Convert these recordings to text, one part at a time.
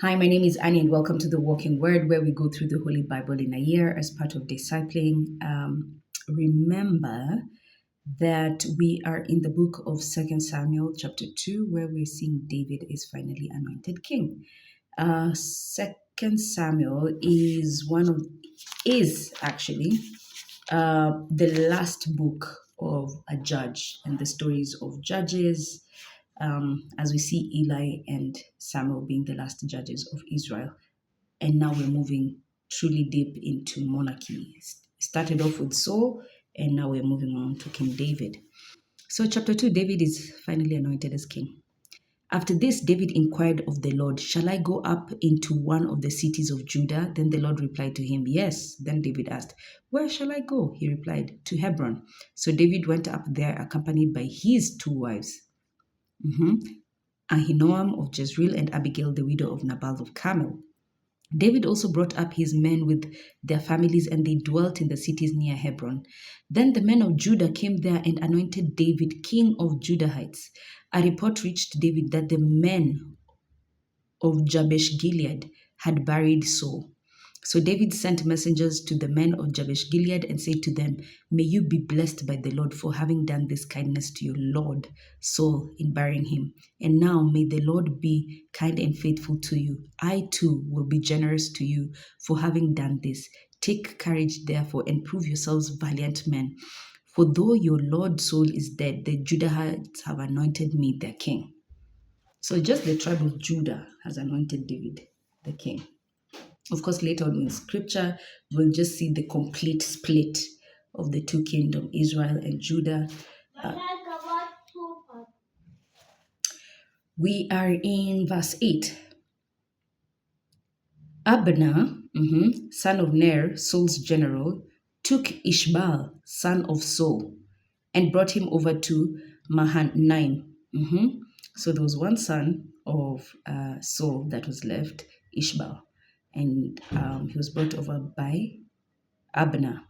Hi, my name is Annie, and welcome to the Walking Word, where we go through the Holy Bible in a year as part of discipling. Remember that we are in the book of Second Samuel, chapter 2, where we're seeing David is finally anointed king. Second Samuel is actually the last book of a judge and the stories of judges, as we see Eli and Samuel being the last judges of Israel. And now we're moving truly deep into monarchy. Started off with Saul, and now we're moving on to King David. So, chapter 2, David is finally anointed as king. After this, David inquired of the Lord, "Shall I go up into one of the cities of Judah?" Then the Lord replied to him, "Yes." Then David asked, "Where shall I go?" He replied, "To Hebron." So David went up there accompanied by his two wives, Ahinoam of Jezreel and Abigail, the widow of Nabal of Carmel. David also brought up his men with their families, and they dwelt in the cities near Hebron. Then the men of Judah came there and anointed David king of Judahites. A report reached David that the men of Jabesh Gilead had buried Saul. So David sent messengers to the men of Jabesh Gilead and said to them, "May you be blessed by the Lord for having done this kindness to your Lord Saul in burying him. And now may the Lord be kind and faithful to you. I too will be generous to you for having done this. Take courage, therefore, and prove yourselves valiant men. For though your Lord Saul is dead, the Judahites have anointed me their king." So just the tribe of Judah has anointed David the king. Of course, later on in scripture, we'll just see the complete split of the two kingdoms, Israel and Judah. Uh, we are in verse 8. Abner, son of Ner, Saul's general, took Ishbaal, son of Saul, and brought him over to Mahanaim. So there was one son of Saul that was left, Ishbaal, and he was brought over by Abner,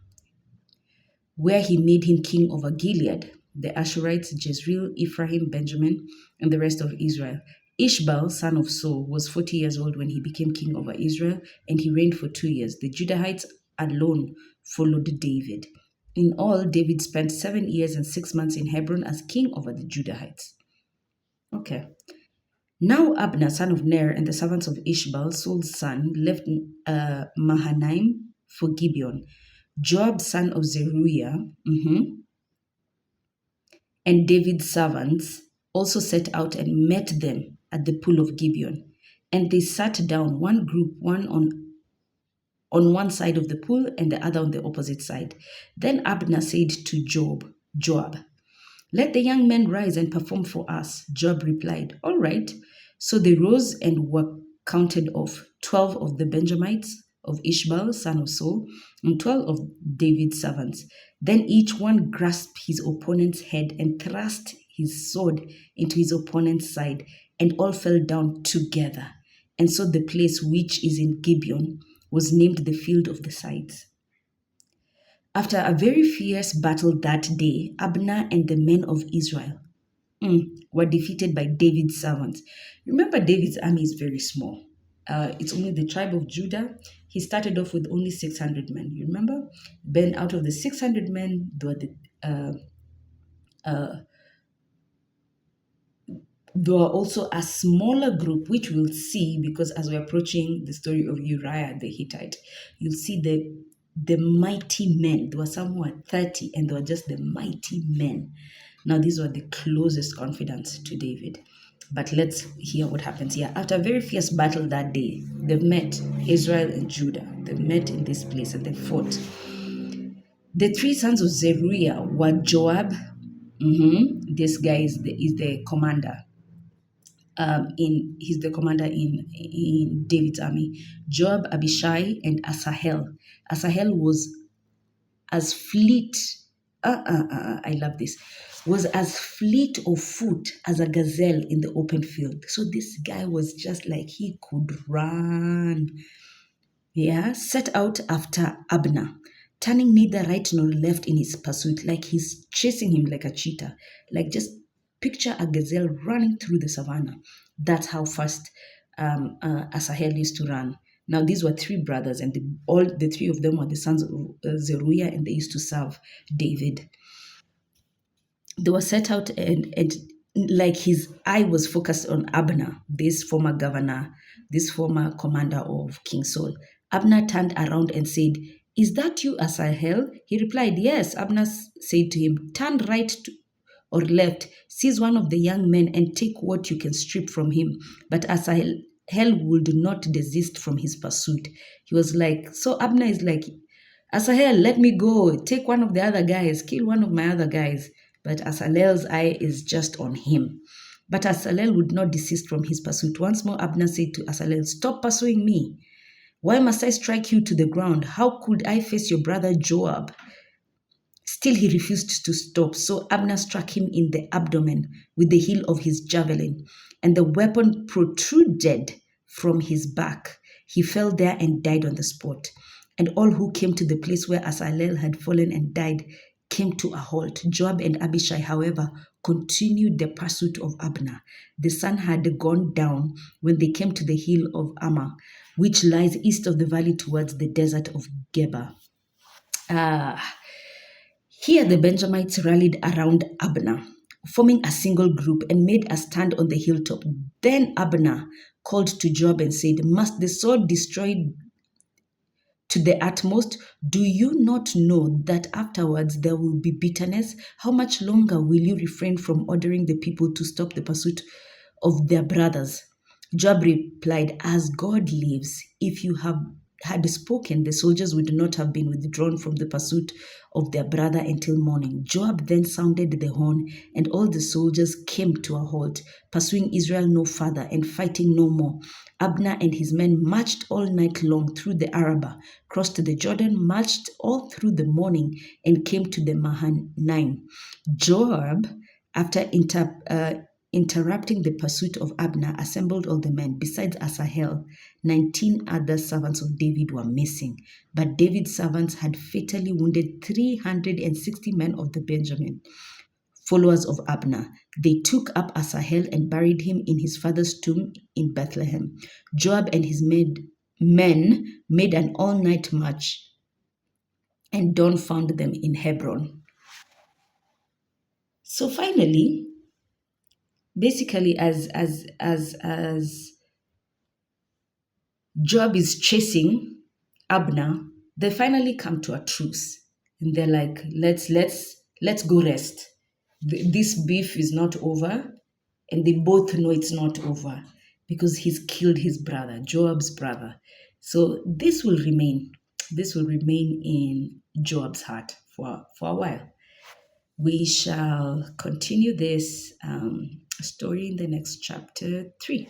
where he made him king over Gilead, the Ashurites, Jezreel, Ephraim, Benjamin, and the rest of Israel. Ishbaal, son of Saul, was 40 years old when he became king over Israel, and he reigned for 2 years. The Judahites alone followed David. In all, David spent 7 years and 6 months in Hebron as king over the Judahites. Okay. Now Abner, son of Ner, and the servants of Ishbaal, Saul's son, left Mahanaim for Gibeon. Joab, son of Zeruiah, and David's servants also set out and met them at the pool of Gibeon. And they sat down, one group, one on one side of the pool and the other on the opposite side. Then Abner said to Joab, "Let the young men rise and perform for us." Joab replied, "All right." So they rose and were counted off, 12 of the Benjamites of Ishbaal, son of Saul, and 12 of David's servants. Then each one grasped his opponent's head and thrust his sword into his opponent's side, and all fell down together. And so the place which is in Gibeon was named the Field of the Sides. After a very fierce battle that day, Abner and the men of Israel were defeated by David's servants. Remember, David's army is very small. It's only the tribe of Judah. He started off with only 600 men. You remember? Then out of the 600 men, there were also a smaller group, which we'll see because as we're approaching the story of Uriah the Hittite, you'll see the mighty men. There were some who were 30, and they were just the mighty men. Now, these were the closest confidants to David. But let's hear what happens here. After a very fierce battle that day, they've met, Israel and Judah. They've met in this place and they fought. The three sons of Zeruiah were Joab. This guy is the commander. He's the commander in David's army. Joab, Abishai, and Asahel. Asahel was as fleet. I love this. Was as fleet of foot as a gazelle in the open field. So this guy was just like he could run. Yeah, set out after Abner, turning neither right nor left in his pursuit, like he's chasing him like a cheetah. Like just picture a gazelle running through the savannah. That's how fast Asahel used to run. Now, these were three brothers, and all the three of them were the sons of Zeruiah, and they used to serve David. They were set out, and like his eye was focused on Abner, this former governor, this former commander of King Saul. Abner turned around and said, "Is that you, Asahel?" He replied, "Yes." Abner said to him, "Turn right or left, seize one of the young men and take what you can strip from him." But Asahel would not desist from his pursuit. He was like, so Abner is like, "Asahel, let me go. Take one of the other guys. Kill one of my other guys." But Asahel's eye is just on him. But Asahel would not desist from his pursuit. Once more, Abner said to Asahel, "Stop pursuing me. Why must I strike you to the ground? How could I face your brother Joab?" Still, he refused to stop. So Abner struck him in the abdomen with the heel of his javelin, and the weapon protruded from his back. He fell there and died on the spot. And all who came to the place where Asahel had fallen and died came to a halt. Joab and Abishai, however, continued the pursuit of Abner. The sun had gone down when they came to the hill of Ammah, which lies east of the valley towards the desert of Geba. Here the Benjamites rallied around Abner, forming a single group and made a stand on the hilltop. Then Abner called to Joab and said, "Must the sword destroy to the utmost? Do you not know that afterwards there will be bitterness? How much longer will you refrain from ordering the people to stop the pursuit of their brothers?" Joab replied, "As God lives, if you had spoken, the soldiers would not have been withdrawn from the pursuit of their brother until morning." Joab then sounded the horn, and all the soldiers came to a halt, pursuing Israel no further and fighting no more. Abner and his men marched all night long through the Arabah, crossed the Jordan, marched all through the morning, and came to the Mahanaim. Joab, after interrupting the pursuit of Abner, assembled all the men. Besides Asahel, 19 other servants of David were missing, but David's servants had fatally wounded 360 men of the Benjamin, followers of Abner. They took up Asahel and buried him in his father's tomb in Bethlehem. Joab and his men made an all-night march, and dawn found them in Hebron. So finally, basically, as Joab is chasing Abner, they finally come to a truce, and they're like, let's go rest. This beef is not over, and they both know it's not over because he's killed his brother, Joab's brother. So this will remain in Joab's heart for a while. We shall continue this story in the next chapter 3.